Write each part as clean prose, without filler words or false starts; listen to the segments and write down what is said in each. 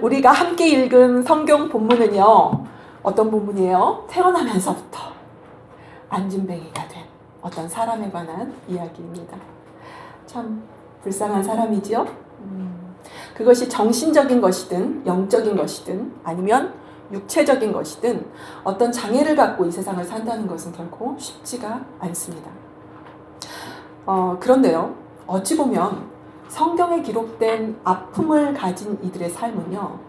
오늘 우리가 함께 읽은 성경 본문은요, 어떤 본문이에요? 태어나면서부터 안진뱅이가 된 어떤 사람에 관한 이야기입니다. 참 불쌍한 사람이지요? 그것이 정신적인 것이든 영적인 것이든 아니면 육체적인 것이든 어떤 장애를 갖고 이 세상을 산다는 것은 결코 쉽지가 않습니다. 그런데요, 어찌 보면 성경에 기록된 아픔을 가진 이들의 삶은요,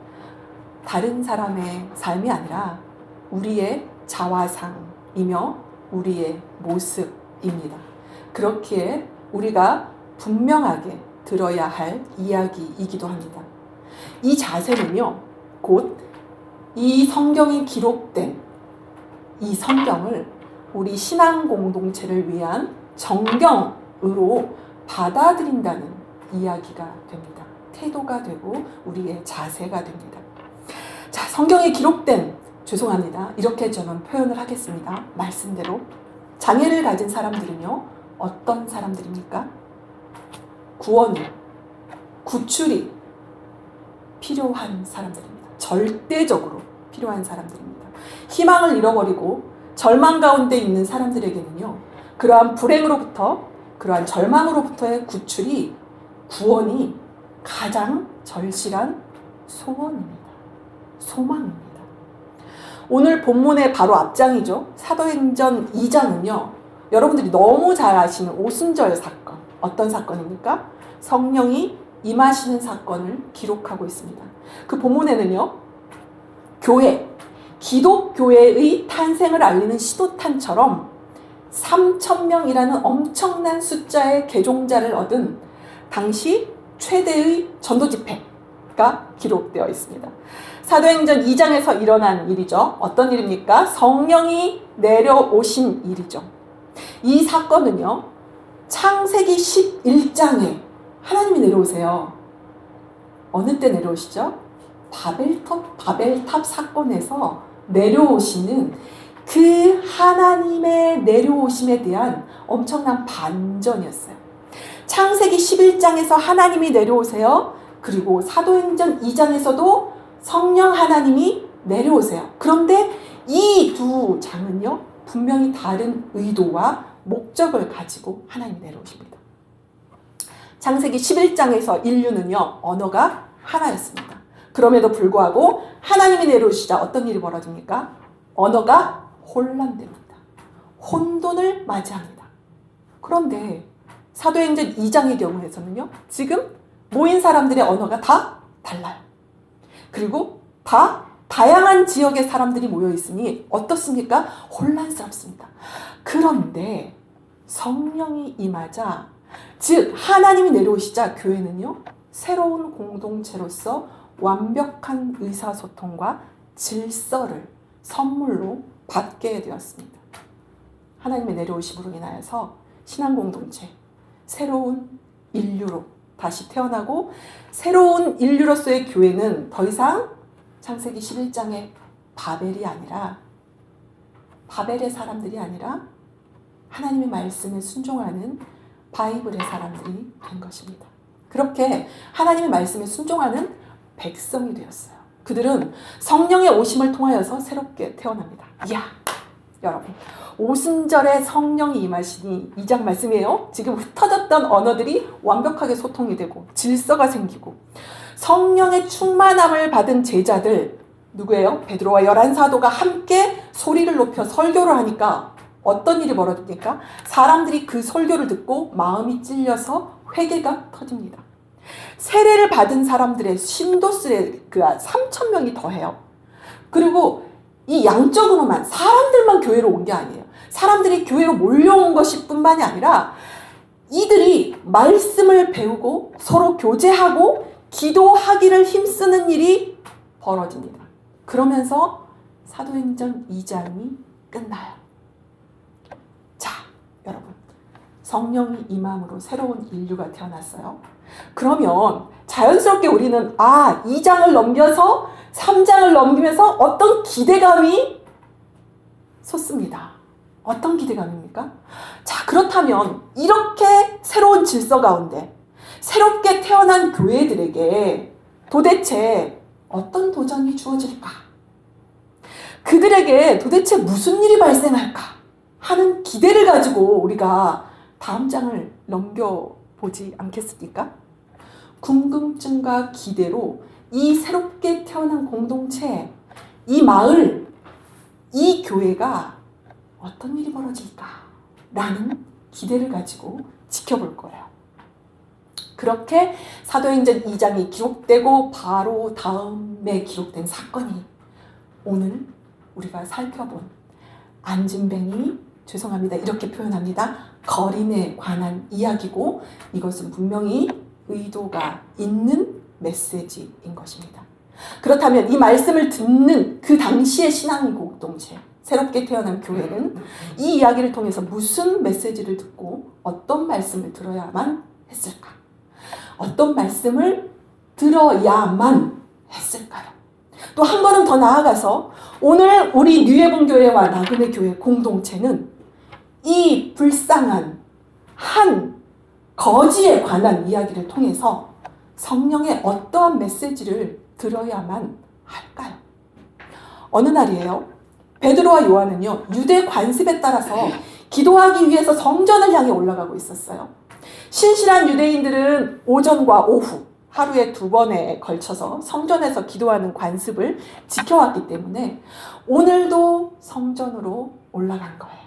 다른 사람의 삶이 아니라 우리의 자화상이며 우리의 모습입니다. 그렇기에 우리가 분명하게 들어야 할 이야기이기도 합니다. 이 자세는요, 곧 이 성경이 기록된 이 성경을 우리 신앙 공동체를 위한 정경으로 받아들인다는 이야기가 됩니다. 태도가 되고 우리의 자세가 됩니다. 자, 성경에 기록된, 죄송합니다, 이렇게 저는 표현을 하겠습니다. 말씀대로 장애를 가진 사람들은요, 어떤 사람들입니까? 구원이, 구출이 필요한 사람들입니다. 절대적으로 필요한 사람들입니다. 희망을 잃어버리고 절망 가운데 있는 사람들에게는요, 그러한 불행으로부터, 그러한 절망으로부터의 구출이, 구원이 가장 절실한 소원입니다. 소망입니다. 오늘 본문의 바로 앞장이죠. 사도행전 2장은요, 여러분들이 너무 잘 아시는 오순절 사건, 어떤 사건입니까? 성령이 임하시는 사건을 기록하고 있습니다. 그 본문에는요, 교회, 기독교회의 탄생을 알리는 시도탄처럼 3,000명이라는 엄청난 숫자의 개종자를 얻은 당시 최대의 전도 집회가 기록되어 있습니다. 사도행전 2장에서 일어난 일이죠. 어떤 일입니까? 성령이 내려오신 일이죠. 이 사건은요, 창세기 11장에 하나님이 내려오세요. 어느 때 내려오시죠? 바벨탑 사건에서 내려오시는 그 하나님의 내려오심에 대한 엄청난 반전이었어요. 창세기 11장에서 하나님이 내려오세요. 그리고 사도행전 2장에서도 성령 하나님이 내려오세요. 그런데 이 두 장은요, 분명히 다른 의도와 목적을 가지고 하나님이 내려오십니다. 창세기 11장에서 인류는요, 언어가 하나였습니다. 그럼에도 불구하고 하나님이 내려오시자 어떤 일이 벌어집니까? 언어가 혼란됩니다. 혼돈을 맞이합니다. 그런데 사도행전 2장의 경우에서는요, 지금 모인 사람들의 언어가 다 달라요. 그리고 다 다양한 지역의 사람들이 모여 있으니 어떻습니까? 혼란스럽습니다. 그런데 성령이 임하자, 즉 하나님이 내려오시자 교회는요, 새로운 공동체로서 완벽한 의사소통과 질서를 선물로 받게 되었습니다. 하나님의 내려오심으로 인하여서 신앙공동체, 새로운 인류로 다시 태어나고, 새로운 인류로서의 교회는 더 이상 창세기 11장의 바벨이 아니라, 바벨의 사람들이 아니라 하나님의 말씀에 순종하는 바이블의 사람들이 된 것입니다. 그렇게 하나님의 말씀에 순종하는 백성이 되었어요. 그들은 성령의 오심을 통하여서 새롭게 태어납니다. 이야, 여러분, 오순절에 성령이 임하시니 2장 말씀이에요. 지금 흩어졌던 언어들이 완벽하게 소통이 되고 질서가 생기고, 성령의 충만함을 받은 제자들, 누구예요? 베드로와 11사도가 함께 소리를 높여 설교를 하니까 어떤 일이 벌어집니까? 사람들이 그 설교를 듣고 마음이 찔려서 회개가 터집니다. 세례를 받은 사람들의 신도수의 3,000명이 더해요. 그리고 이 양적으로만, 사람들만 교회로 온 게 아니에요. 사람들이 교회로 몰려온 것이 뿐만이 아니라 이들이 말씀을 배우고 서로 교제하고 기도하기를 힘쓰는 일이 벌어집니다. 그러면서 사도행전 2장이 끝나요. 자, 여러분, 성령이 임함으로 새로운 인류가 태어났어요. 그러면 자연스럽게 우리는 2장을 넘겨서 3장을 넘기면서 어떤 기대감이 솟습니다. 어떤 기대감입니까? 자, 그렇다면 이렇게 새로운 질서 가운데 새롭게 태어난 교회들에게 도대체 어떤 도전이 주어질까? 그들에게 도대체 무슨 일이 발생할까? 하는 기대를 가지고 우리가 다음 장을 넘겨보지 않겠습니까? 궁금증과 기대로 이 새롭게 태어난 공동체, 이 마을, 이 교회가 어떤 일이 벌어질까? 라는 기대를 가지고 지켜볼 거예요. 그렇게 사도행전 2장이 기록되고 바로 다음에 기록된 사건이 오늘 우리가 살펴본 안진뱅이, 죄송합니다, 이렇게 표현합니다. 거린에 관한 이야기고 이것은 분명히 의도가 있는 메시지인 것입니다. 그렇다면 이 말씀을 듣는 그 당시의 신앙 공동체, 새롭게 태어난 교회는 이 이야기를 통해서 무슨 메시지를 듣고 어떤 말씀을 들어야만 했을까? 어떤 말씀을 들어야만 했을까요? 또 한 걸음 더 나아가서 오늘 우리 뉴예봉교회와 나그네 교회 공동체는 이 불쌍한 한 거지에 관한 이야기를 통해서 성령의 어떠한 메시지를 들어야만 할까요? 어느 날이에요. 베드로와 요한은요, 유대 관습에 따라서 기도하기 위해서 성전을 향해 올라가고 있었어요. 신실한 유대인들은 오전과 오후 하루에 2번에 걸쳐서 성전에서 기도하는 관습을 지켜왔기 때문에 오늘도 성전으로 올라간 거예요.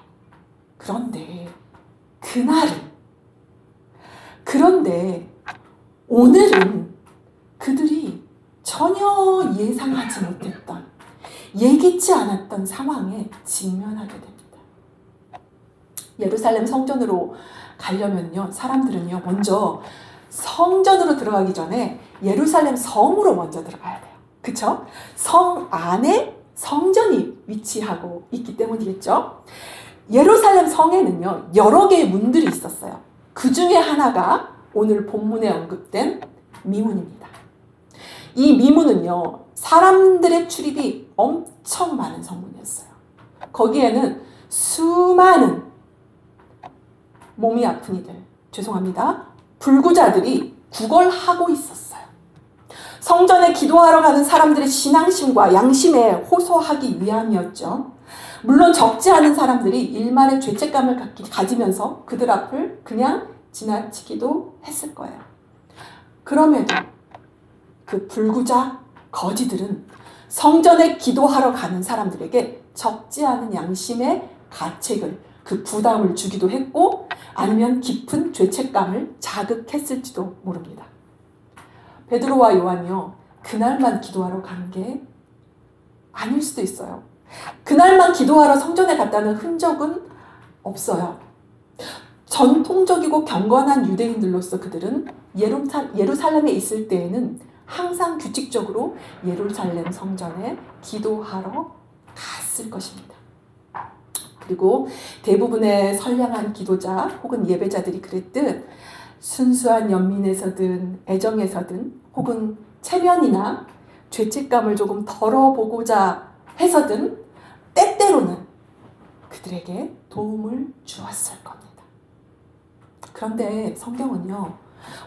그런데 오늘은 그들이 전혀 예상하지 못했던, 예기치 않았던 상황에 직면하게 됩니다. 예루살렘 성전으로 가려면요, 사람들은요, 먼저 성전으로 들어가기 전에 예루살렘 성으로 먼저 들어가야 돼요. 그쵸? 성 안에 성전이 위치하고 있기 때문이겠죠? 예루살렘 성에는요, 여러 개의 문들이 있었어요. 그 중에 하나가 오늘 본문에 언급된 미문입니다. 이 미문은요, 사람들의 출입이 엄청 많은 성문이었어요. 거기에는 수많은 몸이 아픈 이들, 죄송합니다, 불구자들이 구걸하고 있었어요. 성전에 기도하러 가는 사람들의 신앙심과 양심에 호소하기 위함이었죠. 물론 적지 않은 사람들이 일말의 죄책감을 가지면서 그들 앞을 그냥 지나치기도 했을 거예요. 그럼에도 그 불구자 거지들은 성전에 기도하러 가는 사람들에게 적지 않은 양심의 가책을, 그 부담을 주기도 했고 아니면 깊은 죄책감을 자극했을지도 모릅니다. 베드로와 요한이요, 그날만 기도하러 간 게 아닐 수도 있어요. 그날만 기도하러 성전에 갔다는 흔적은 없어요. 전통적이고 경건한 유대인들로서 그들은 예루살렘에 있을 때에는 항상 규칙적으로 예루살렘 성전에 기도하러 갔을 것입니다. 그리고 대부분의 선량한 기도자 혹은 예배자들이 그랬듯 순수한 연민에서든 애정에서든 혹은 체면이나 죄책감을 조금 덜어보고자 해서든 때때로는 그들에게 도움을 주었을 겁니다. 그런데 성경은요,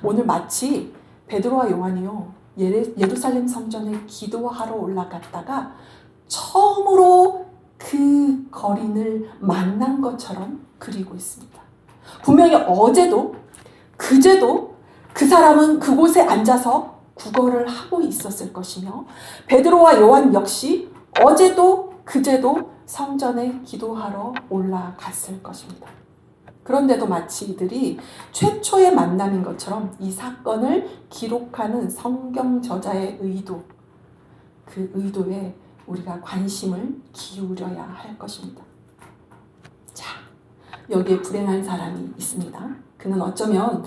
오늘 마치 베드로와 요한이요, 예루살렘 성전에 기도하러 올라갔다가 처음으로 그 거린을 만난 것처럼 그리고 있습니다. 분명히 어제도 그제도 그 사람은 그곳에 앉아서 구걸을 하고 있었을 것이며 베드로와 요한 역시 어제도 그제도 성전에 기도하러 올라갔을 것입니다. 그런데도 마치 이들이 최초의 만남인 것처럼 이 사건을 기록하는 성경 저자의 의도, 그 의도에 우리가 관심을 기울여야 할 것입니다. 자, 여기에 불행한 사람이 있습니다. 그는 어쩌면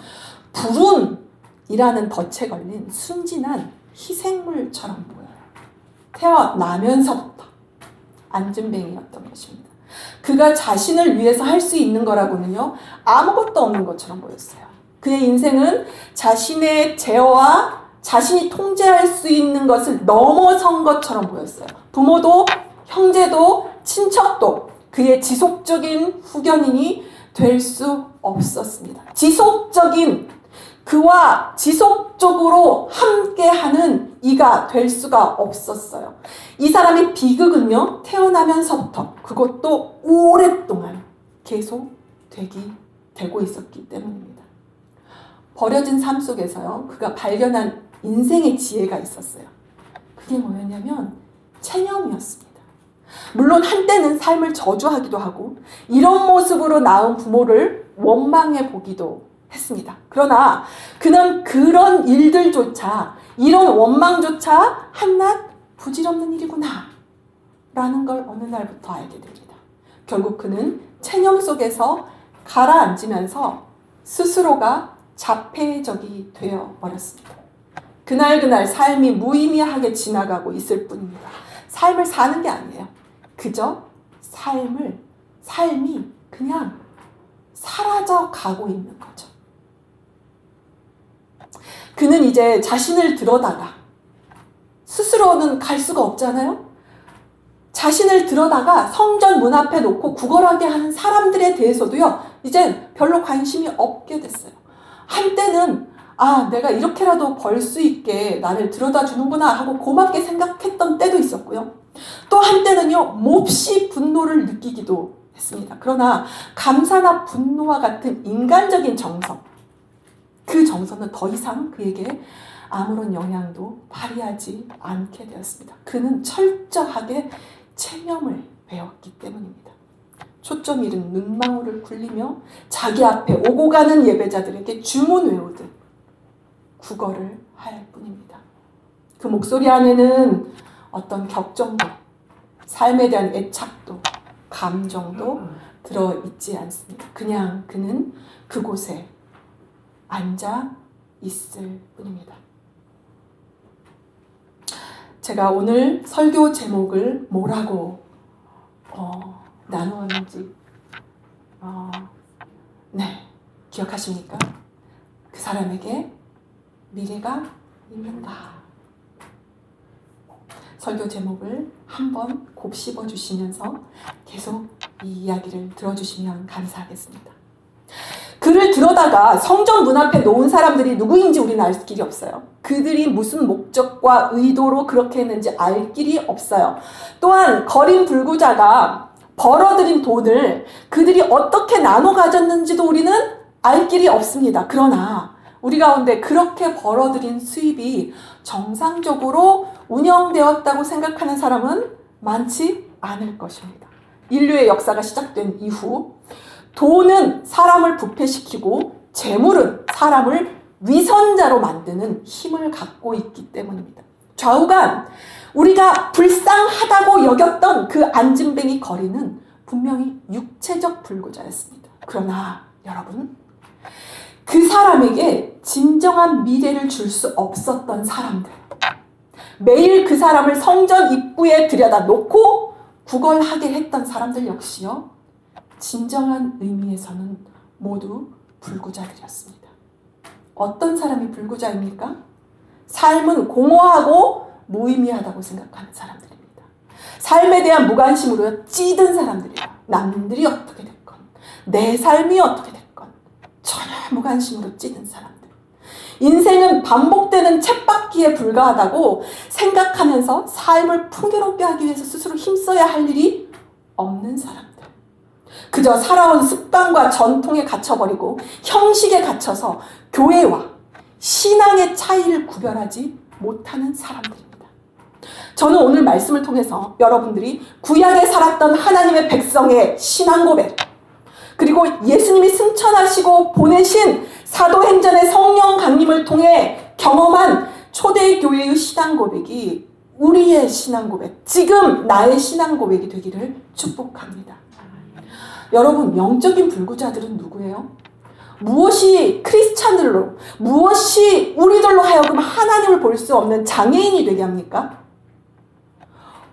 불운이라는 덫에 걸린 순진한 희생물처럼 보여요. 태어나면서부터 안진뱅이였던 것입니다. 그가 자신을 위해서 할 수 있는 거라고는요, 아무것도 없는 것처럼 보였어요. 그의 인생은 자신의 제어와 자신이 통제할 수 있는 것을 넘어선 것처럼 보였어요. 부모도 형제도 친척도 그의 지속적인 후견인이 될 수 없었습니다. 그와 지속적으로 함께하는 이가 될 수가 없었어요. 이 사람의 비극은요, 태어나면서부터 그것도 오랫동안 계속 되고 있었기 때문입니다. 버려진 삶 속에서요, 그가 발견한 인생의 지혜가 있었어요. 그게 뭐였냐면 체념이었습니다. 물론 한때는 삶을 저주하기도 하고 이런 모습으로 낳은 부모를 원망해 보기도 했습니다. 그러나 그는 그런 일들조차, 이런 원망조차 한낱 부질없는 일이구나 라는 걸 어느 날부터 알게 됩니다. 결국 그는 체념 속에서 가라앉으면서 스스로가 자폐적이 되어 버렸습니다. 그날 삶이 무의미하게 지나가고 있을 뿐입니다. 삶을 사는 게 아니에요. 그저 삶이 그냥 사라져 가고 있는 거죠. 그는 이제 자신을 들여다가, 스스로는 갈 수가 없잖아요. 자신을 들여다가 성전 문 앞에 놓고 구걸하게 하는 사람들에 대해서도요, 이제 별로 관심이 없게 됐어요. 한때는 내가 이렇게라도 벌 수 있게 나를 들여다 주는구나 하고 고맙게 생각했던 때도 있었고요. 또 한때는요, 몹시 분노를 느끼기도 했습니다. 그러나 감사나 분노와 같은 인간적인 정서, 그 정서는 더 이상 그에게 아무런 영향도 발휘하지 않게 되었습니다. 그는 철저하게 체념을 배웠기 때문입니다. 초점 잃은 눈망울을 굴리며 자기 앞에 오고 가는 예배자들에게 주문 외우듯 구걸을 할 뿐입니다. 그 목소리 안에는 어떤 격정도, 삶에 대한 애착도, 감정도 들어있지 않습니다. 그냥 그는 그곳에 앉아 있을 뿐입니다. 제가 오늘 설교 제목을 뭐라고 나누었는지 기억하십니까? 그 사람에게 미래가 있는가? 설교 제목을 한번 곱씹어 주시면서 계속 이 이야기를 들어주시면 감사하겠습니다. 그를 들여다가 성전 문 앞에 놓은 사람들이 누구인지 우리는 알 길이 없어요. 그들이 무슨 목적과 의도로 그렇게 했는지 알 길이 없어요. 또한 거린 불구자가 벌어들인 돈을 그들이 어떻게 나눠 가졌는지도 우리는 알 길이 없습니다. 그러나 우리 가운데 그렇게 벌어들인 수입이 정상적으로 운영되었다고 생각하는 사람은 많지 않을 것입니다. 인류의 역사가 시작된 이후 돈은 사람을 부패시키고 재물은 사람을 위선자로 만드는 힘을 갖고 있기 때문입니다. 좌우간 우리가 불쌍하다고 여겼던 그 안진뱅이 거리는 분명히 육체적 불구자였습니다. 그러나 여러분, 그 사람에게 진정한 미래를 줄 수 없었던 사람들, 매일 그 사람을 성전 입구에 들여다 놓고 구걸하게 했던 사람들 역시요, 진정한 의미에서는 모두 불구자들이었습니다. 어떤 사람이 불구자입니까? 삶은 공허하고 무의미하다고 생각하는 사람들입니다. 삶에 대한 무관심으로 찌든 사람들이에요. 남들이 어떻게 됐건, 내 삶이 어떻게 됐건 전혀 무관심으로 찌든 사람들. 인생은 반복되는 쳇바퀴에 불과하다고 생각하면서 삶을 풍요롭게 하기 위해서 스스로 힘써야 할 일이 없는 사람들. 그저 살아온 습관과 전통에 갇혀버리고 형식에 갇혀서 교회와 신앙의 차이를 구별하지 못하는 사람들입니다. 저는 오늘 말씀을 통해서 여러분들이 구약에 살았던 하나님의 백성의 신앙 고백, 그리고 예수님이 승천하시고 보내신 사도행전의 성령 강림을 통해 경험한 초대교회의 신앙 고백이 우리의 신앙 고백, 지금 나의 신앙 고백이 되기를 축복합니다. 여러분, 영적인 불구자들은 누구예요? 무엇이 크리스찬들로, 무엇이 우리들로 하여금 하나님을 볼 수 없는 장애인이 되게 합니까?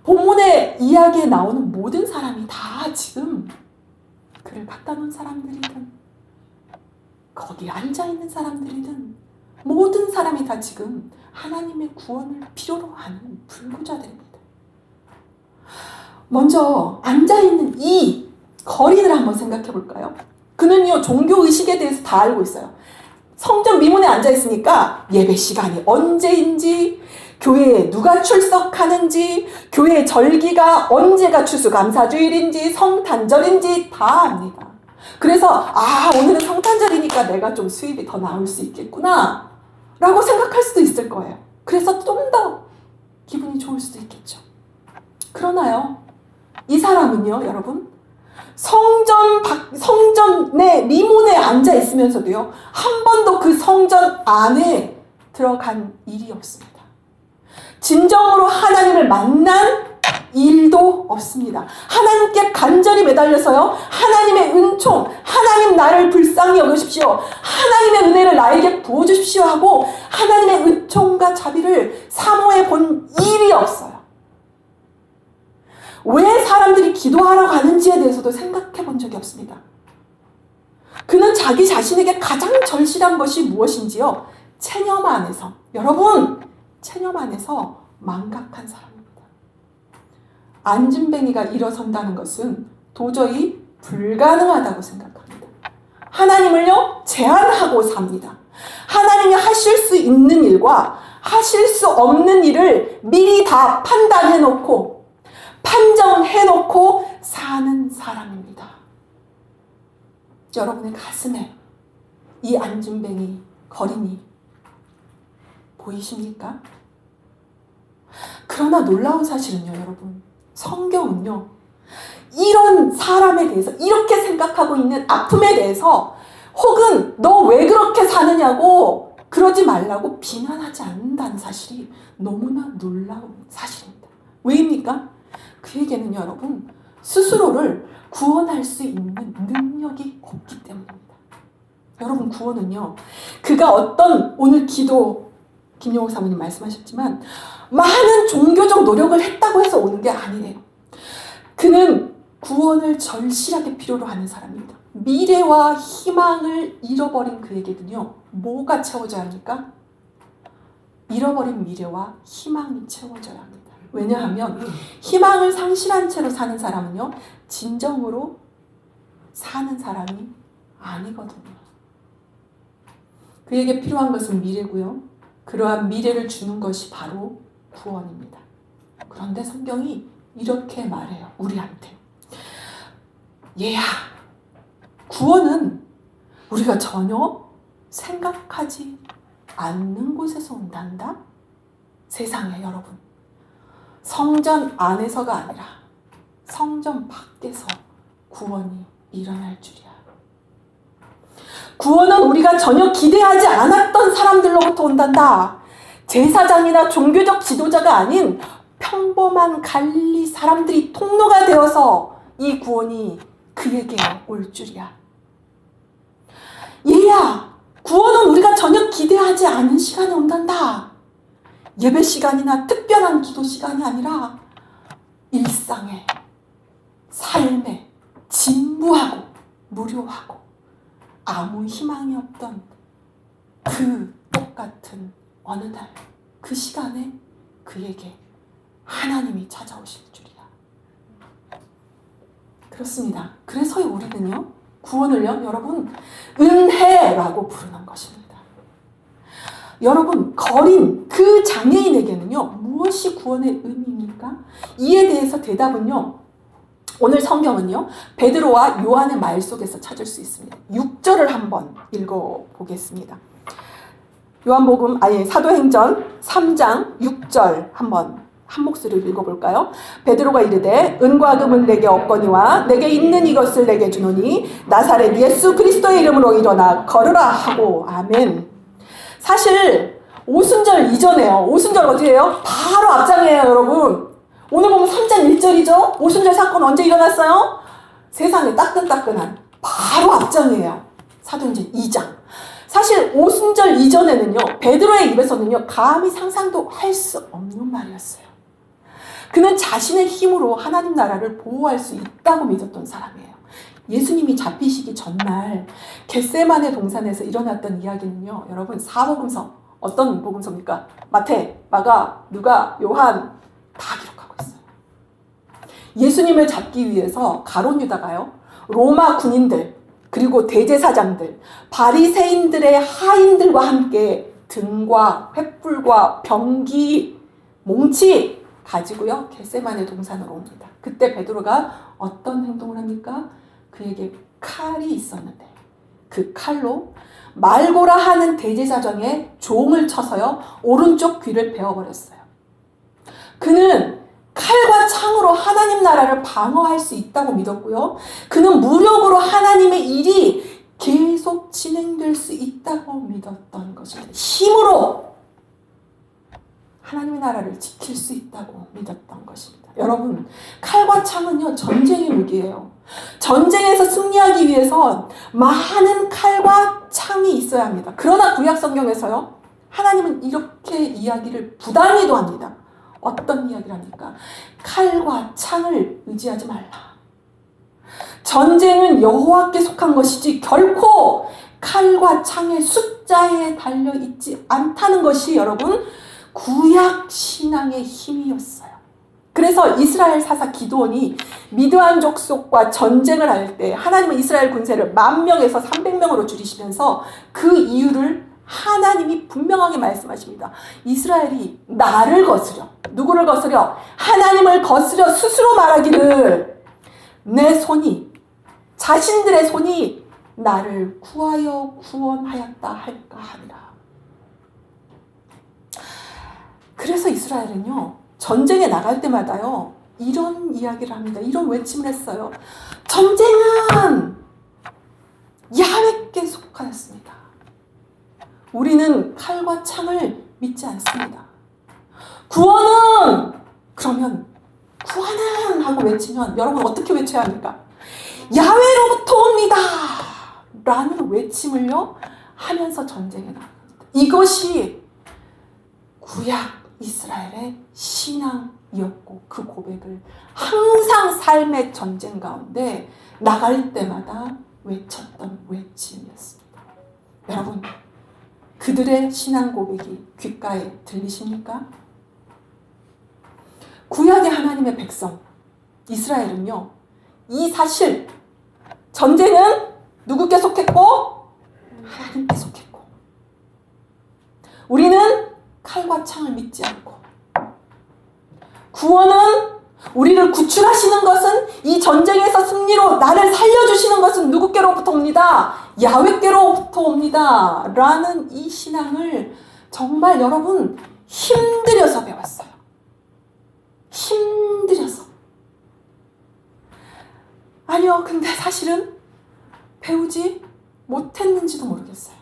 본문의 이야기에 나오는 모든 사람이 다 지금 그를 갖다 놓은 사람들이든 거기에 앉아있는 사람들이든 모든 사람이 다 지금 하나님의 구원을 필요로 하는 불구자들입니다. 먼저 앉아있는 이 거린을 한번 생각해 볼까요? 그는요, 종교의식에 대해서 다 알고 있어요. 성전 미문에 앉아있으니까 예배 시간이 언제인지, 교회에 누가 출석하는지, 교회 절기가 언제가 추수감사주일인지 성탄절인지 다 압니다. 그래서 오늘은 성탄절이니까 내가 좀 수입이 더 나올 수 있겠구나 라고 생각할 수도 있을 거예요. 그래서 좀 더 기분이 좋을 수도 있겠죠. 그러나요, 이 사람은요, 여러분, 성전의 미문에 앉아 있으면서도요, 한 번도 그 성전 안에 들어간 일이 없습니다. 진정으로 하나님을 만난 일도 없습니다. 하나님께 간절히 매달려서요, 하나님의 은총, 하나님 나를 불쌍히 여기십시오, 하나님의 은혜를 나에게 부어주십시오 하고 하나님의 은총과 자비를 사모해 본 일이 없어요. 왜 사람들이 기도하러 가는지에 대해서도 생각해 본 적이 없습니다. 그는 자기 자신에게 가장 절실한 것이 무엇인지요? 체념 안에서, 여러분, 체념 안에서 망각한 사람입니다. 안진뱅이가 일어선다는 것은 도저히 불가능하다고 생각합니다. 하나님을요, 제한하고 삽니다. 하나님이 하실 수 있는 일과 하실 수 없는 일을 미리 다 판단해놓고 판정해놓고 사는 사람입니다. 여러분의 가슴에 이 안진뱅이 거린이 보이십니까? 그러나 놀라운 사실은요, 여러분, 성경은요, 이런 사람에 대해서, 이렇게 생각하고 있는 아픔에 대해서, 혹은 너 왜 그렇게 사느냐고 그러지 말라고 비난하지 않는다는 사실이 너무나 놀라운 사실입니다. 왜입니까? 그에게는 여러분, 스스로를 구원할 수 있는 능력이 없기 때문입니다. 여러분, 구원은요, 그가 어떤, 오늘 기도 김용옥 사모님 말씀하셨지만 많은 종교적 노력을 했다고 해서 오는 게 아니에요. 그는 구원을 절실하게 필요로 하는 사람입니다. 미래와 희망을 잃어버린 그에게는요, 뭐가 채워져야 합니까? 잃어버린 미래와 희망이 채워져야 합니다. 왜냐하면 희망을 상실한 채로 사는 사람은요, 진정으로 사는 사람이 아니거든요. 그에게 필요한 것은 미래고요, 그러한 미래를 주는 것이 바로 구원입니다. 그런데 성경이 이렇게 말해요, 우리한테. 얘야, 구원은 우리가 전혀 생각하지 않는 곳에서 온단다. 세상에, 여러분, 성전 안에서가 아니라 성전 밖에서 구원이 일어날 줄이야. 구원은 우리가 전혀 기대하지 않았던 사람들로부터 온단다. 제사장이나 종교적 지도자가 아닌 평범한 갈릴리 사람들이 통로가 되어서 이 구원이 그에게 올 줄이야. 얘야, 구원은 우리가 전혀 기대하지 않은 시간에 온단다. 예배 시간이나 특별한 기도 시간이 아니라 일상의 삶에 진부하고 무료하고 아무 희망이 없던 그 똑같은 어느 날, 그 시간에 그에게 하나님이 찾아오실 줄이야. 그렇습니다. 그래서 우리는요, 구원을요, 여러분, 은혜라고 부르는 것입니다. 여러분, 거린 그 장애인에게는요, 무엇이 구원의 의미입니까? 이에 대해서 대답은요, 오늘 성경은요, 베드로와 요한의 말 속에서 찾을 수 있습니다. 6절을 한번 읽어보겠습니다. 요한복음, 사도행전 3장 6절 한번 한 목소리로 읽어볼까요? 베드로가 이르되 은과 금은 내게 없거니와 내게 있는 이것을 내게 주노니 나사렛 예수 그리스도의 이름으로 일어나 걸으라 하고. 아멘. 사실 오순절 이전에요. 오순절 어디예요? 바로 앞장이에요, 여러분. 오늘 보면 3장 1절이죠. 오순절 사건 언제 일어났어요? 세상에 따끈따끈한 바로 앞장이에요. 사도행전 2장. 사실 오순절 이전에는요, 베드로의 입에서는요, 감히 상상도 할 수 없는 말이었어요. 그는 자신의 힘으로 하나님 나라를 보호할 수 있다고 믿었던 사람이에요. 예수님이 잡히시기 전날 겟세마네 동산에서 일어났던 이야기는요, 여러분, 사복음서, 어떤 복음서입니까? 마태, 마가, 누가, 요한 다 기록하고 있어요. 예수님을 잡기 위해서 가룟 유다가요, 로마 군인들, 그리고 대제사장들, 바리새인들의 하인들과 함께 등과 횃불과 병기, 몽치 가지고요 겟세마네 동산으로 옵니다. 그때 베드로가 어떤 행동을 합니까? 그에게 칼이 있었는데 그 칼로 말고라 하는 대제사장의 종을 쳐서요 오른쪽 귀를 베어버렸어요. 그는 칼과 창으로 하나님 나라를 방어할 수 있다고 믿었고요. 그는 무력으로 하나님의 일이 계속 진행될 수 있다고 믿었던 것입니다. 힘으로 하나님의 나라를 지킬 수 있다고 믿었던 것입니다. 여러분, 칼과 창은요 전쟁의 무기예요. 전쟁에서 승리하기 위해선 많은 칼과 창이 있어야 합니다. 그러나 구약 성경에서요 하나님은 이렇게 이야기를 부단히도 합니다. 어떤 이야기를 합니까? 칼과 창을 의지하지 말라. 전쟁은 여호와께 속한 것이지 결코 칼과 창의 숫자에 달려있지 않다는 것이 여러분 구약 신앙의 힘이었어요. 그래서 이스라엘 사사 기드온이 미드안 족속과 전쟁을 할 때 하나님은 이스라엘 군세를 10,000명에서 300명으로 줄이시면서 그 이유를 하나님이 분명하게 말씀하십니다. 이스라엘이 나를 거스려, 누구를 거스려? 하나님을 거스려 스스로 말하기를 내 손이, 자신들의 손이 나를 구하여 구원하였다 할까 하니라. 그래서 이스라엘은요 전쟁에 나갈 때마다요 이런 이야기를 합니다. 이런 외침을 했어요. 전쟁은 야훼께 속하였습니다. 우리는 칼과 창을 믿지 않습니다. 구원은 하고 외치면 여러분 어떻게 외쳐야 합니까? 야훼로부터 옵니다 라는 외침을요 하면서 전쟁에 나갑니다. 이것이 구약 이스라엘의 신앙이었고 그 고백을 항상 삶의 전쟁 가운데 나갈 때마다 외쳤던 외침이었습니다. 여러분, 그들의 신앙 고백이 귓가에 들리십니까? 구약의 하나님의 백성 이스라엘은요 이 사실 전쟁은 누구께 속했고 하나님께 속했고 우리는 칼과 창을 믿지 않고 구원은 우리를 구출하시는 것은 이 전쟁에서 승리로 나를 살려주시는 것은 누구께로부터 옵니다. 야훼께로부터 옵니다. 라는 이 신앙을 정말 여러분 힘들여서 배웠어요. 힘들여서. 아니요, 근데 사실은 배우지 못했는지도 모르겠어요.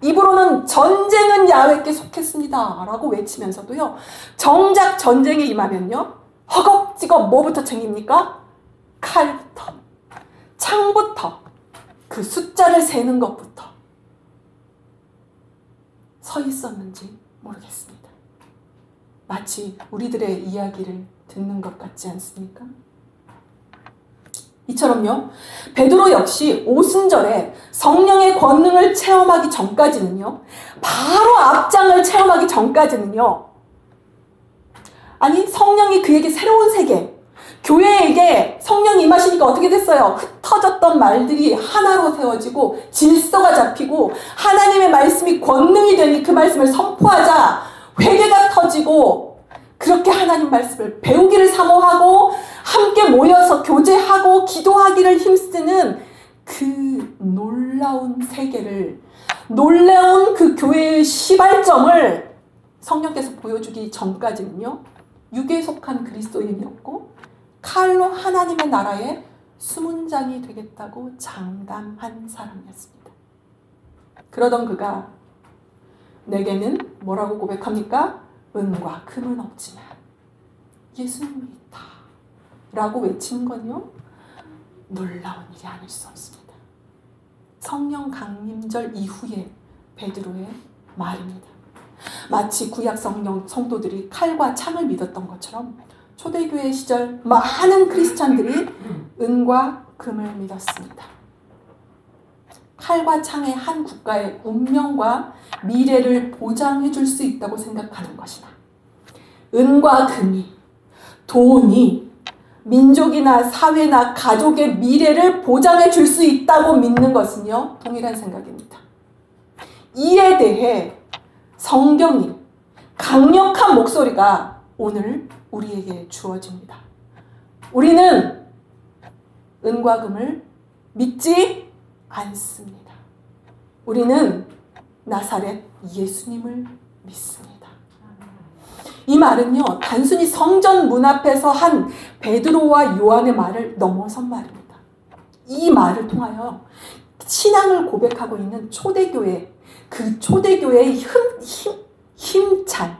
입으로는 전쟁은 야훼께 속했습니다 라고 외치면서도요 정작 전쟁에 임하면요 허겁지겁 뭐부터 챙깁니까? 칼부터 창부터 그 숫자를 세는 것부터 서 있었는지 모르겠습니다. 마치 우리들의 이야기를 듣는 것 같지 않습니까? 이처럼요 베드로 역시 오순절에 성령의 권능을 체험하기 전까지는요 바로 앞장을 체험하기 전까지는요 아니 성령이 그에게 새로운 세계 교회에게 성령이 임하시니까 어떻게 됐어요? 흩어졌던 말들이 하나로 세워지고 질서가 잡히고 하나님의 말씀이 권능이 되니 그 말씀을 선포하자 회개가 터지고 그렇게 하나님 말씀을 배우기를 사모하고 함께 모여서 교제하고 기도하기를 힘쓰는 그 놀라운 세계를 놀라운 그 교회의 시발점을 성령께서 보여주기 전까지는요 육에 속한 그리스도인이었고 칼로 하나님의 나라의 수문장이 되겠다고 장담한 사람이었습니다. 그러던 그가 내게는 뭐라고 고백합니까? 은과 금은 없지만 예수님이 있다 라고 외치는 건요 놀라운 일이 아닐 수 없습니다. 성령 강림절 이후에 베드로의 말입니다. 마치 구약 성도들이 칼과 창을 믿었던 것처럼 초대교회 시절 많은 크리스찬들이 은과 금을 믿었습니다. 칼과 창의 한 국가의 운명과 미래를 보장해 줄 수 있다고 생각하는 것이나 은과 금이 돈이 민족이나 사회나 가족의 미래를 보장해 줄 수 있다고 믿는 것은요 동일한 생각입니다. 이에 대해 성경이 강력한 목소리가 오늘 우리에게 주어집니다. 우리는 은과 금을 믿지 않습니다. 우리는 나사렛 예수님을 믿습니다. 이 말은요, 단순히 성전 문 앞에서 한 베드로와 요한의 말을 넘어선 말입니다. 이 말을 통하여 신앙을 고백하고 있는 초대교회, 그 초대교회의 힘찬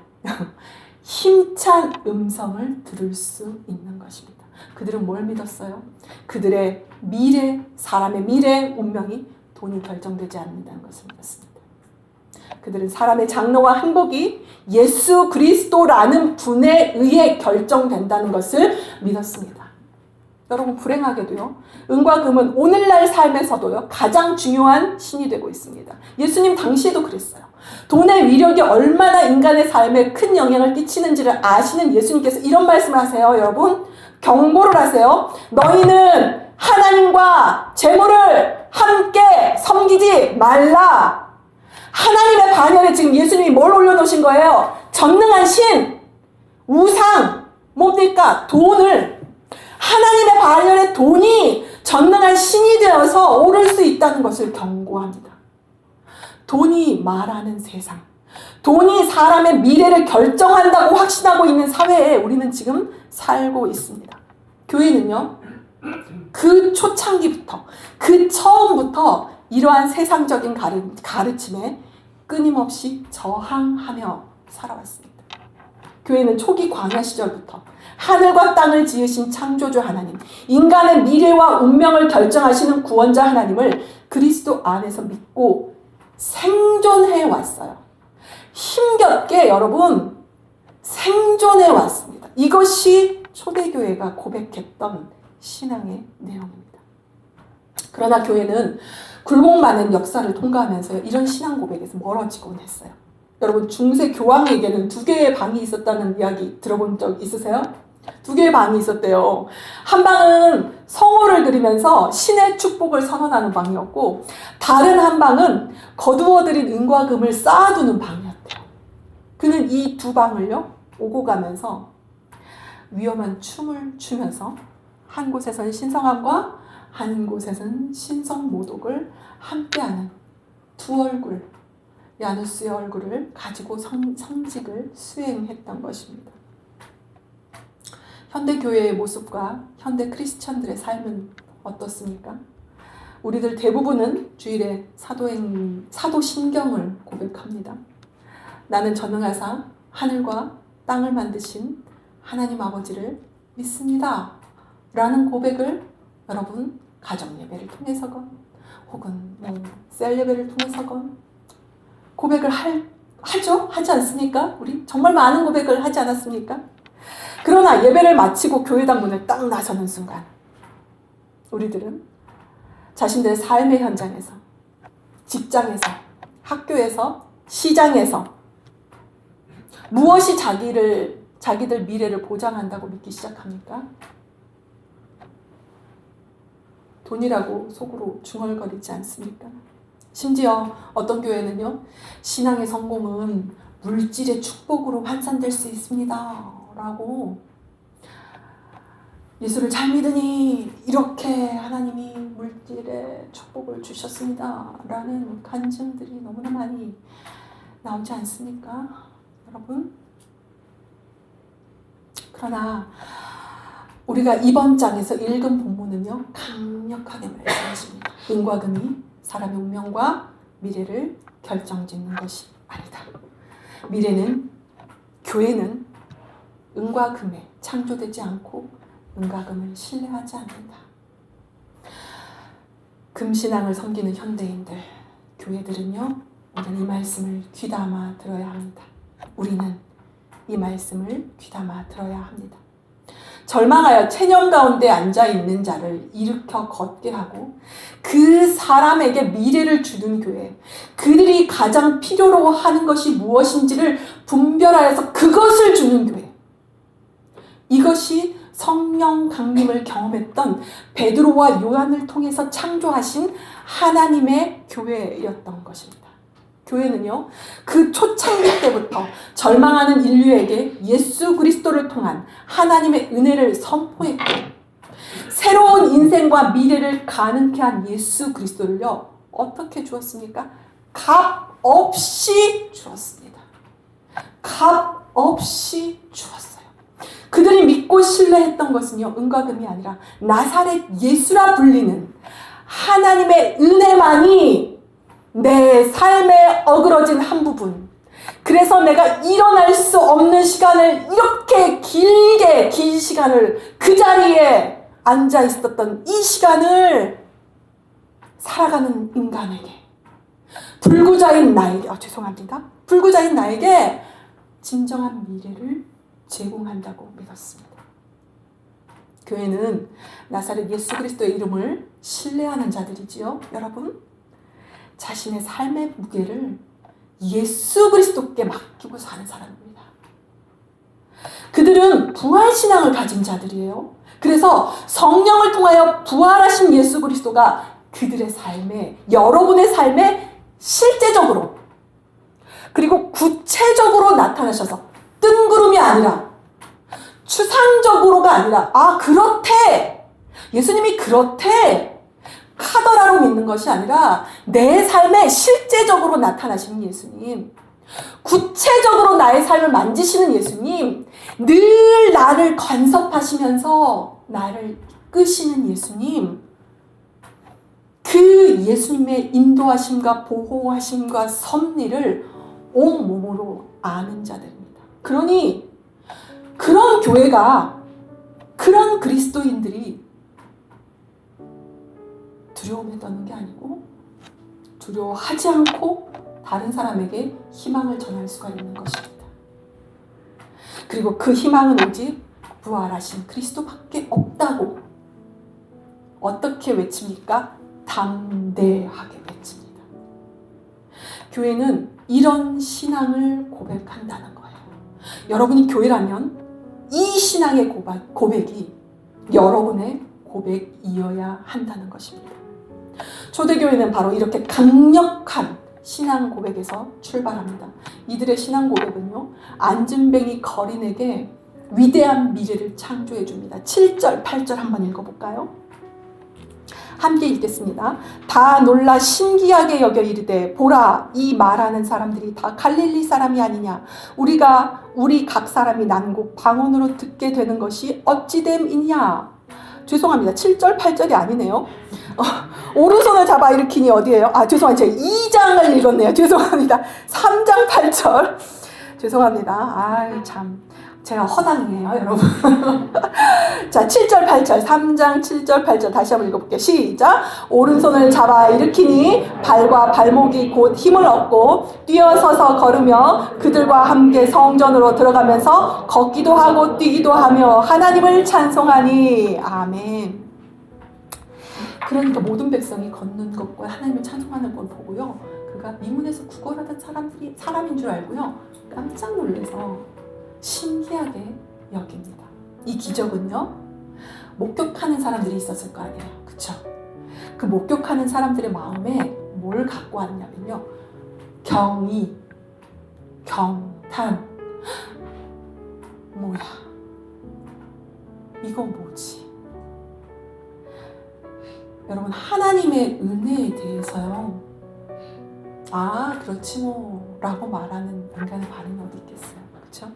음성을 들을 수 있는 것입니다. 그들은 뭘 믿었어요? 그들의 미래, 사람의 미래 운명이 돈이 결정되지 않는다는 것을 믿었습니다. 그들은 사람의 장래와 행복이 예수 그리스도라는 분에 의해 결정된다는 것을 믿었습니다. 여러분, 불행하게도요, 은과 금은 오늘날 삶에서도요, 가장 중요한 신이 되고 있습니다. 예수님 당시에도 그랬어요. 돈의 위력이 얼마나 인간의 삶에 큰 영향을 끼치는지를 아시는 예수님께서 이런 말씀을 하세요. 여러분, 경고를 하세요. 너희는 하나님과 재물을 함께 섬기지 말라. 하나님의 반열에 지금 예수님이 뭘 올려놓으신 거예요? 전능한 신, 우상, 뭡니까? 돈을, 하나님의 반열에 돈이 전능한 신이 되어서 오를 수 있다는 것을 경고합니다. 돈이 말하는 세상, 돈이 사람의 미래를 결정한다고 확신하고 있는 사회에 우리는 지금 살고 있습니다. 교회는요, 그 초창기부터, 그 처음부터 이러한 세상적인 가르침에 끊임없이 저항하며 살아왔습니다. 교회는 초기 광야 시절부터 하늘과 땅을 지으신 창조주 하나님, 인간의 미래와 운명을 결정하시는 구원자 하나님을 그리스도 안에서 믿고 생존해 왔어요. 힘겹게 여러분 생존해 왔습니다. 이것이 초대교회가 고백했던 신앙의 내용입니다. 그러나 교회는 굴곡 많은 역사를 통과하면서 이런 신앙 고백에서 멀어지곤 했어요. 여러분, 중세 교황에게는 2개의 방이 있었다는 이야기 들어본 적 있으세요? 2개의 방이 있었대요. 한 방은 성호를 그리면서 신의 축복을 선언하는 방이었고, 다른 한 방은 거두어들인 은과 금을 쌓아두는 방이었대요. 그는 이 2방을요, 오고 가면서 위험한 춤을 추면서 한 곳에서는 신성함과 한 곳에서는 신성모독을 함께하는 두 얼굴, 야누스의 얼굴을 가지고 성직을 수행했던 것입니다. 현대 교회의 모습과 현대 크리스천들의 삶은 어떻습니까? 우리들 대부분은 주일에 사도신경을 고백합니다. 나는 전능하사 하늘과 땅을 만드신 하나님 아버지를 믿습니다. 라는 고백을 여러분 가정예배를 통해서건 혹은 셀 예배를 통해서건 고백을 하죠? 하지 않습니까? 우리 정말 많은 고백을 하지 않았습니까? 그러나 예배를 마치고 교회당 문을 딱 나서는 순간 우리들은 자신들의 삶의 현장에서, 직장에서, 학교에서, 시장에서 무엇이 자기들 미래를 보장한다고 믿기 시작합니까? 돈이라고 속으로 중얼거리지 않습니까? 심지어 어떤 교회는요, 신앙의 성공은 물질의 축복으로 환산될 수 있습니다 라고, 예수를 잘 믿으니 이렇게 하나님이 물질의 축복을 주셨습니다 라는 간증들이 너무나 많이 나오지 않습니까? 여러분? 그러나 우리가 이번 장에서 읽은 본문은요, 강력하게 말씀하십니다. 은과 금이 사람의 운명과 미래를 결정짓는 것이 아니다. 교회는 은과 금에 창조되지 않고 은과 금을 신뢰하지 않는다. 금신앙을 섬기는 현대인들, 교회들은요, 우리는 이 말씀을 귀담아 들어야 합니다. 우리는 이 말씀을 귀담아 들어야 합니다. 절망하여 체념 가운데 앉아있는 자를 일으켜 걷게 하고 그 사람에게 미래를 주는 교회, 그들이 가장 필요로 하는 것이 무엇인지를 분별하여서 그것을 주는 교회, 이것이 성령 강림을 경험했던 베드로와 요한을 통해서 창조하신 하나님의 교회였던 것입니다. 교회는요, 그 초창기 때부터 절망하는 인류에게 예수 그리스도를 통한 하나님의 은혜를 선포했고, 새로운 인생과 미래를 가능케 한 예수 그리스도를요, 어떻게 주었습니까? 값 없이 주었습니다. 값 없이 주었어요. 그들이 믿고 신뢰했던 것은요, 은과 금이 아니라 나사렛 예수라 불리는 하나님의 은혜만이 내 삶에 어그러진 한 부분, 그래서 내가 일어날 수 없는 시간을, 이렇게 긴 시간을 그 자리에 앉아 있었던 이 시간을 살아가는 인간에게, 불구자인 나에게, 불구자인 나에게 진정한 미래를 제공한다고 믿었습니다. 교회는 나사렛 예수 그리스도의 이름을 신뢰하는 자들이지요. 여러분, 자신의 삶의 무게를 예수 그리스도께 맡기고 사는 사람입니다. 그들은 부활신앙을 가진 자들이에요. 그래서 성령을 통하여 부활하신 예수 그리스도가 그들의 삶에, 여러분의 삶에 실제적으로, 그리고 구체적으로 나타나셔서, 뜬구름이 아니라, 추상적으로가 아니라, 아, 그렇대! 예수님이 그렇대! 카더라로 믿는 것이 아니라 내 삶에 실제적으로 나타나시는 예수님, 구체적으로 나의 삶을 만지시는 예수님, 늘 나를 간섭하시면서 나를 이끄시는 예수님, 그 예수님의 인도하심과 보호하심과 섭리를 온몸으로 아는 자들입니다. 그러니 그런 교회가, 그런 그리스도인들이 두려움에 떠는 게 아니고 두려워하지 않고 다른 사람에게 희망을 전할 수가 있는 것입니다. 그리고 그 희망은 오직 부활하신 그리스도밖에 없다고 어떻게 외칩니까? 담대하게 외칩니다. 교회는 이런 신앙을 고백한다는 거예요. 여러분이 교회라면 이 신앙의 고백이 여러분의 고백이어야 한다는 것입니다. 초대교회는 바로 이렇게 강력한 신앙 고백에서 출발합니다. 이들의 신앙 고백은요, 안진뱅이 거린에게 위대한 미래를 창조해 줍니다. 7절, 8절 한번 읽어볼까요? 함께 읽겠습니다. 다 놀라 신기하게 여겨 이르되, 보라, 이 말하는 사람들이 다 갈릴리 사람이 아니냐? 우리 각 사람이 난곡 방언으로 듣게 되는 것이 어찌 됨이냐? 죄송합니다. 7절, 8절이 아니네요. 오른손을 잡아 일으키니 어디예요? 죄송합니다. 제가 2장을 읽었네요. 죄송합니다. 3장 8절. 죄송합니다. 참. 제가 허당이에요, 여러분. 자, 7절, 8절. 3장 7절, 8절. 다시 한번 읽어볼게요. 시작. 오른손을 잡아 일으키니 발과 발목이 곧 힘을 얻고 뛰어서서 걸으며 그들과 함께 성전으로 들어가면서 걷기도 하고 뛰기도 하며 하나님을 찬송하니. 아멘. 그러니까 모든 백성이 걷는 것과 하나님을 찬송하는 걸 보고요, 그가 미문에서 구걸하던 사람인 줄 알고요, 깜짝 놀라서 신기하게 여깁니다. 이 기적은요, 목격하는 사람들이 있었을 거 아니에요. 그쵸? 그 목격하는 사람들의 마음에 뭘 갖고 왔냐면요, 경의, 경탄. 뭐야, 이거 뭐지? 여러분, 하나님의 은혜에 대해서요, 그렇지 뭐 라고 말하는 인간의 반응이 어디 있겠어요. 그렇죠?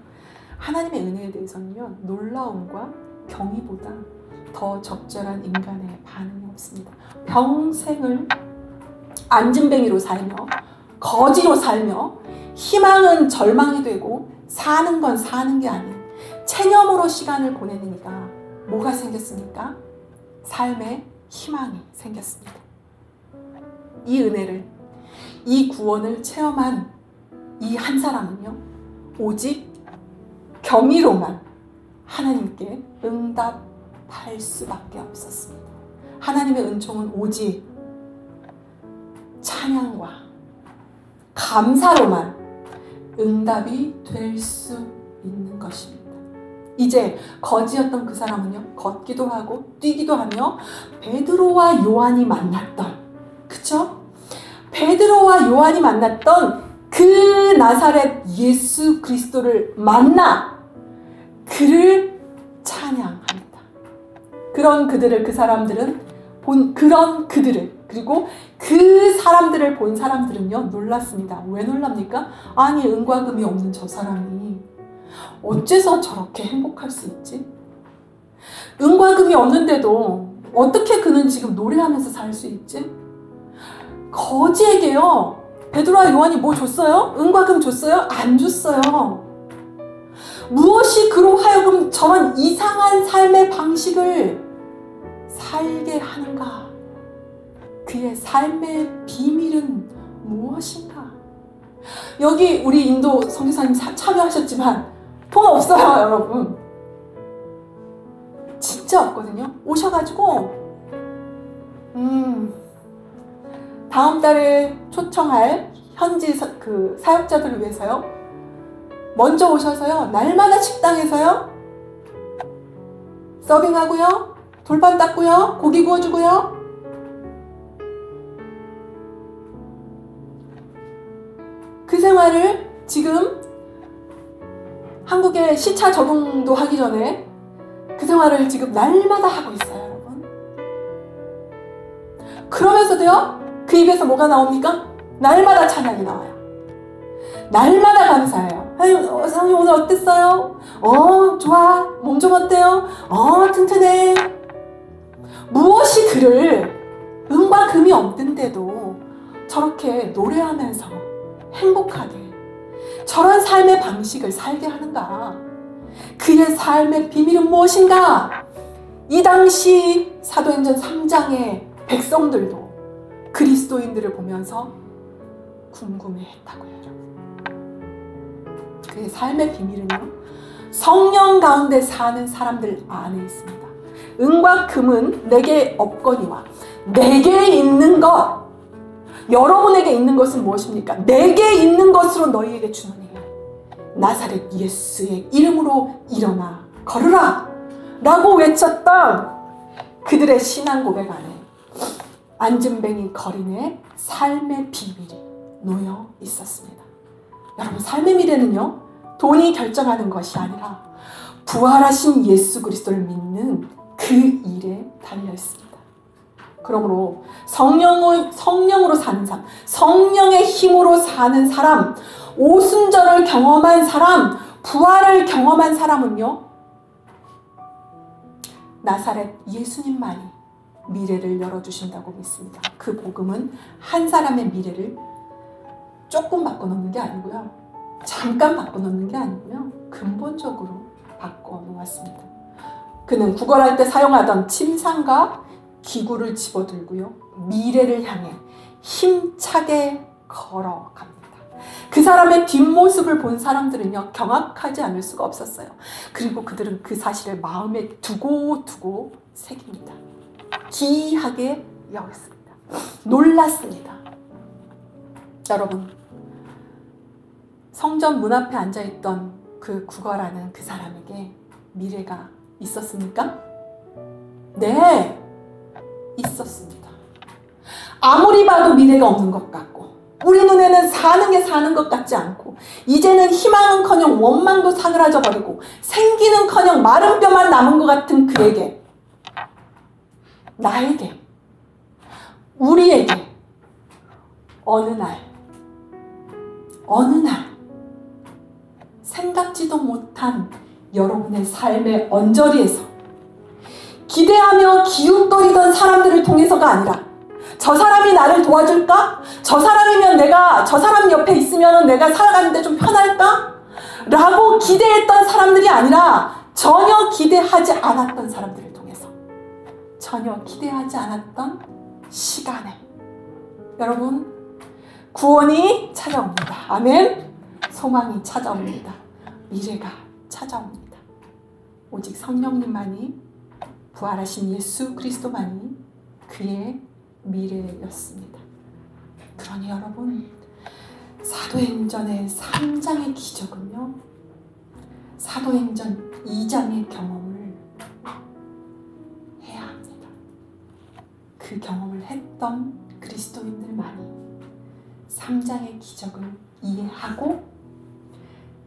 하나님의 은혜에 대해서는요, 놀라움과 경의보다 더 적절한 인간의 반응이 없습니다. 평생을 안진뱅이로 살며 거지로 살며 희망은 절망이 되고 사는 건 사는 게 아닌 체념으로 시간을 보내니까 뭐가 생겼습니까? 삶의 희망이 생겼습니다. 이 은혜를, 이 구원을 체험한 이 한 사람은요, 오직 경의로만 하나님께 응답할 수밖에 없었습니다. 하나님의 은총은 오직 찬양과 감사로만 응답이 될 수 있는 것입니다. 이제 거지였던 그 사람은요, 걷기도 하고 뛰기도 하며 베드로와 요한이 만났던, 그쵸? 베드로와 요한이 만났던 그 나사렛 예수 그리스도를 만나 그를 찬양합니다. 그런 그들을 그 사람들은 그리고 그 사람들을 본 사람들은요 놀랐습니다. 왜 놀랍니까? 아니 은과 금이 없는 저 사람이 어째서 저렇게 행복할 수 있지? 은과 금이 없는데도 어떻게 그는 지금 노래하면서 살 수 있지? 거지에게요 베드로와 요한이 뭐 줬어요? 은과 금 줬어요? 안 줬어요. 무엇이 그로 하여금 저런 이상한 삶의 방식을 살게 하는가? 그의 삶의 비밀은 무엇인가? 여기 우리 인도 선교사님 참여하셨지만 돈 없어요, 여러분. 진짜 없거든요. 오셔가지고 다음 달에 초청할 현지 사역자들을 위해서요. 먼저 오셔서요. 날마다 식당에서요. 서빙하고요. 돌판 닦고요. 고기 구워주고요. 그 생활을 지금 한국에 시차 적응도 하기 전에 그 생활을 지금 날마다 하고 있어요, 여러분. 그러면서도요. 그 입에서 뭐가 나옵니까? 날마다 찬양이 나와요. 날마다 감사해요. 사장님 오늘 어땠어요? 좋아. 몸 좀 어때요? 튼튼해. 무엇이 그를 은과 금이 없는데도 저렇게 노래하면서 행복하게 저런 삶의 방식을 살게 하는가? 그의 삶의 비밀은 무엇인가? 이 당시 사도행전 3장의 백성들도 그리스도인들을 보면서 궁금해했다고요, 여러분. 그의 삶의 비밀은요, 성령 가운데 사는 사람들 안에 있습니다. 은과 금은 내게 없거니와 내게 있는 것, 여러분에게 있는 것은 무엇입니까? 내게 있는 것으로 너희에게 주노니 나사렛 예수의 이름으로 일어나 걸으라 라고 외쳤던 그들의 신앙 고백 안에 안진뱅이 거린의 삶의 비밀이 놓여 있었습니다. 여러분, 삶의 미래는요, 돈이 결정하는 것이 아니라 부활하신 예수 그리스도를 믿는 그 일에 달려 있습니다. 그러므로 성령으로 사는 삶, 성령의 힘으로 사는 사람, 오순절을 경험한 사람, 부활을 경험한 사람은요, 나사렛 예수님만이 미래를 열어주신다고 믿습니다. 그 복음은 한 사람의 미래를 조금 바꿔놓는 게 아니고요. 잠깐 바꿔놓는 게 아니고요. 근본적으로 바꿔놓았습니다. 그는 구걸할 때 사용하던 침상과 기구를 집어들고요. 미래를 향해 힘차게 걸어갑니다. 그 사람의 뒷모습을 본 사람들은요. 경악하지 않을 수가 없었어요. 그리고 그들은 그 사실을 마음에 두고 새깁니다. 기이하게 여겼습니다. 놀랐습니다. 여러분, 성전 문 앞에 앉아있던 그 구걸하는 그 사람에게 미래가 있었습니까? 네, 있었습니다. 아무리 봐도 미래가 없는 것 같고 우리 눈에는 사는 게 사는 것 같지 않고 이제는 희망은커녕 원망도 사그라져 버리고 생기는커녕 마른 뼈만 남은 것 같은 그에게, 나에게, 우리에게 어느 날 생각지도 못한 여러분의 삶의 언저리에서 기대하며 기웃거리던 사람들을 통해서가 아니라 저 사람이 나를 도와줄까? 저 사람이면 저 사람 옆에 있으면 내가 살아가는데 좀 편할까? 라고 기대했던 사람들이 아니라 전혀 기대하지 않았던 사람들을 통해서, 전혀 기대하지 않았던 시간에 여러분, 구원이 찾아옵니다. 아멘. 소망이 찾아옵니다. 미래가 찾아옵니다. 오직 성령님만이, 부활하신 예수 그리스도만이 그의 미래였습니다. 그러니 여러분, 사도행전의 3장의 기적은요, 사도행전 2장의 경험을 해야 합니다. 그 경험을 했던 그리스도인들만이 3장의 기적을 이해하고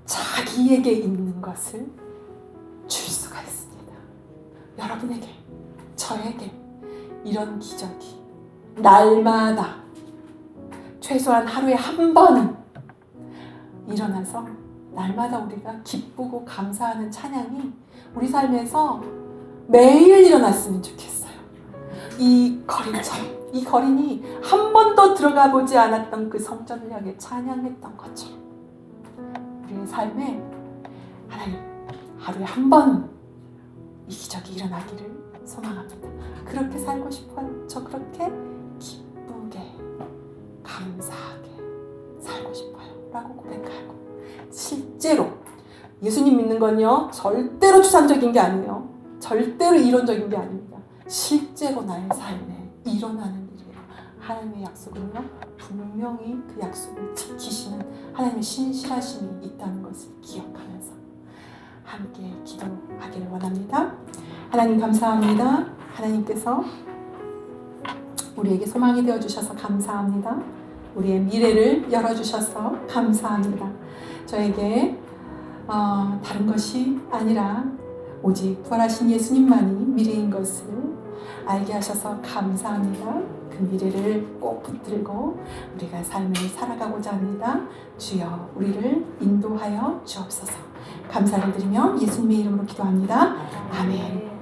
자기에게 있는 것을 줄 수가 있습니다. 여러분에게, 저에게 이런 기적이 날마다 최소한 하루에 한 번은 일어나서 날마다 우리가 기쁘고 감사하는 찬양이 우리 삶에서 매일 일어났으면 좋겠어요. 이 거린처럼, 이 거린이 한 번도 들어가 보지 않았던 그 성전을 향해 찬양했던 것처럼 우리의 삶에 하나님 하루에 한 번은 이 기적이 일어나기를 소망합니다. 그렇게 살고 싶어요. 저 그렇게 기쁘게 감사하게 살고 싶어요 라고 고백하고, 실제로 예수님 믿는 건요 절대로 추상적인 게 아니에요. 절대로 이론적인 게 아닙니다. 실제로 나의 삶에 일어나는 일이에요. 하나님의 약속은요 분명히 그 약속을 지키시는 하나님의 신실하심이 있다는 것을 기억하면서 함께 기도하기를 원합니다. 하나님 감사합니다. 하나님께서 우리에게 소망이 되어주셔서 감사합니다. 우리의 미래를 열어주셔서 감사합니다. 저에게 다른 것이 아니라 오직 부활하신 예수님만이 미래인 것을 알게 하셔서 감사합니다. 그 미래를 꼭 붙들고 우리가 삶을 살아가고자 합니다. 주여 우리를 인도하여 주옵소서. 감사를 드리며 예수님의 이름으로 기도합니다. 아멘.